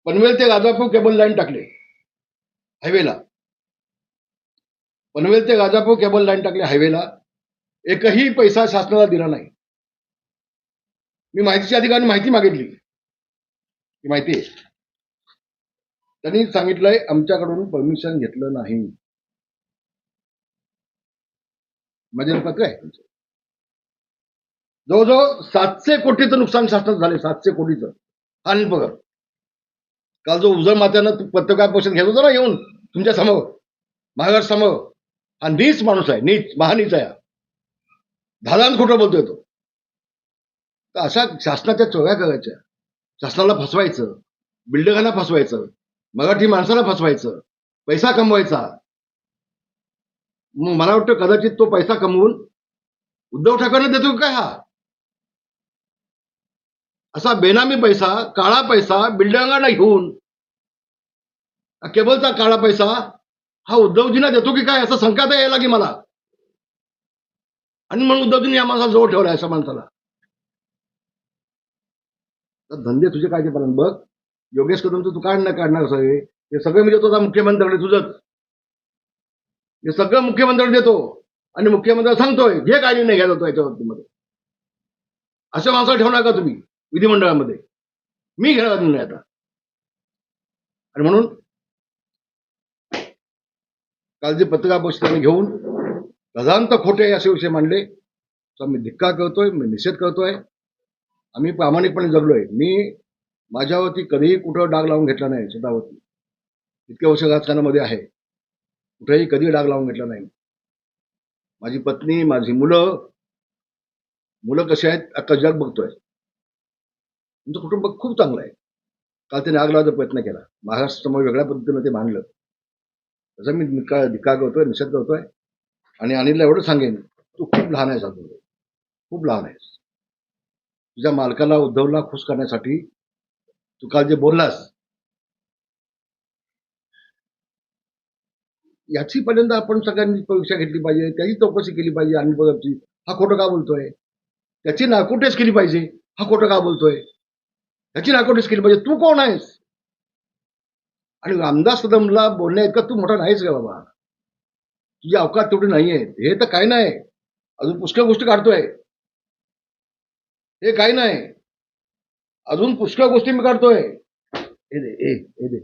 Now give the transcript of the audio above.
पनवेल ते Rajapur cable line टाकले हायवेला. पनवेल ते राजापूर केबल लाईन टाकले हायवेला. एकही पैसा शासनाला दिला नाही. मी माहितीच्या अधिकाऱ्यांनी माहिती मागितली. ही माहिती आहे. त्यांनी सांगितलंय आमच्याकडून परमिशन घेतलं नाही. माझे पत्र आहे. जवळजवळ 700 कोटीचं नुकसान शासनात झाले. 700 कोटीचं. आणि बघा काल जो उजळ मात्यानं पत्रकार परिषद घेत होता ना येऊन तुमच्या समोर, महाराष्ट्र समोर, हा नीच माणूस आहे. नीच, महानीच आहे. धादान खोटं बोलतोय तो. तर अशा शासनाच्या चोऱ्या करायच्या, शासनाला फसवायचं, बिल्डरांना फसवायचं, मराठी माणसाला फसवायचं, पैसा कमवायचा. मग मला वाटतं कदाचित तो पैसा कमवून उद्धव ठाकरेंना देतो काय हा? असा बेनामी पैसा, काळा पैसा बिल्डरांना घेऊन केबलचा काळा पैसा हा उद्धवजींना देतो की काय असं शंका तर यायला की मला. आणि म्हणून उद्धवजींनी या माणसाला जवळ ठेवलाय अशा माणसाला. तर धंदे तुझे काय ते पण बघ. योगेश कदम तू काय नाही काढणार सगळे हे सगळे मी देतो मुख्यमंत्र्याकडे. तुझंच हे सगळं मुख्यमंत्र्याकडे देतो आणि मुख्यमंत्री सांगतोय घे काळजी नाही घ्या जातो याच्यावरती मध्ये. अशा माणसाला ठेवणार का तुम्ही विधिमंडळामध्ये? मी घेणार नाही आता. आणि म्हणून काल जे पत्रकार परिषद घेऊन प्रधान तर खोटे असे विषय मांडले. तर मी धिक्कार करतोय, मी निषेध करतोय. आम्ही प्रामाणिकपणे जगलोय. मी माझ्यावरती कधीही कुठं डाग लावून घेतला नाही. स्वतःवरती इतके वर्ष राजकारणामध्ये आहे, कुठेही कधी डाग लावून घेतला नाही. माझी पत्नी, माझी मुलं कशी आहेत आता जग बघतोय. तुमचं कुटुंब खूप चांगलं आहे. काल त्याने आग लावायचा प्रयत्न केला. महाराष्ट्रासमोर वेगळ्या पद्धतीनं ते मांडलं. त्याचा मी धिक्कार करतोय, निषेध करतोय. आणि अनिलला एवढं सांगेन, तू खूप लहान आहेस अजून, खूप लहान आहेस. तुझ्या मालकाला उद्धवला खुश करण्यासाठी तू काल जे बोललास याची पर्यंत आपण सगळ्यांनी परीक्षा घेतली पाहिजे, त्याची चौकशी केली पाहिजे. अनिल परबची हा खोटं का बोलतोय, त्याची नाकोटेस केली पाहिजे. हा खोटं का बोलतोय त्याची नाकोटेस केली पाहिजे. तू कोण आहेस? आणि रामदास कदमला बोलण्या इतका तू मोठा नाहीस का बाबा? तुझी अवकात तेवढी नाहीये. हे तर काय नाही, अजून पुष्कळ गोष्टी काढतोय. हे काही नाही, अजून पुष्कळ गोष्टी मी काढतोय. हे दे, हे दे.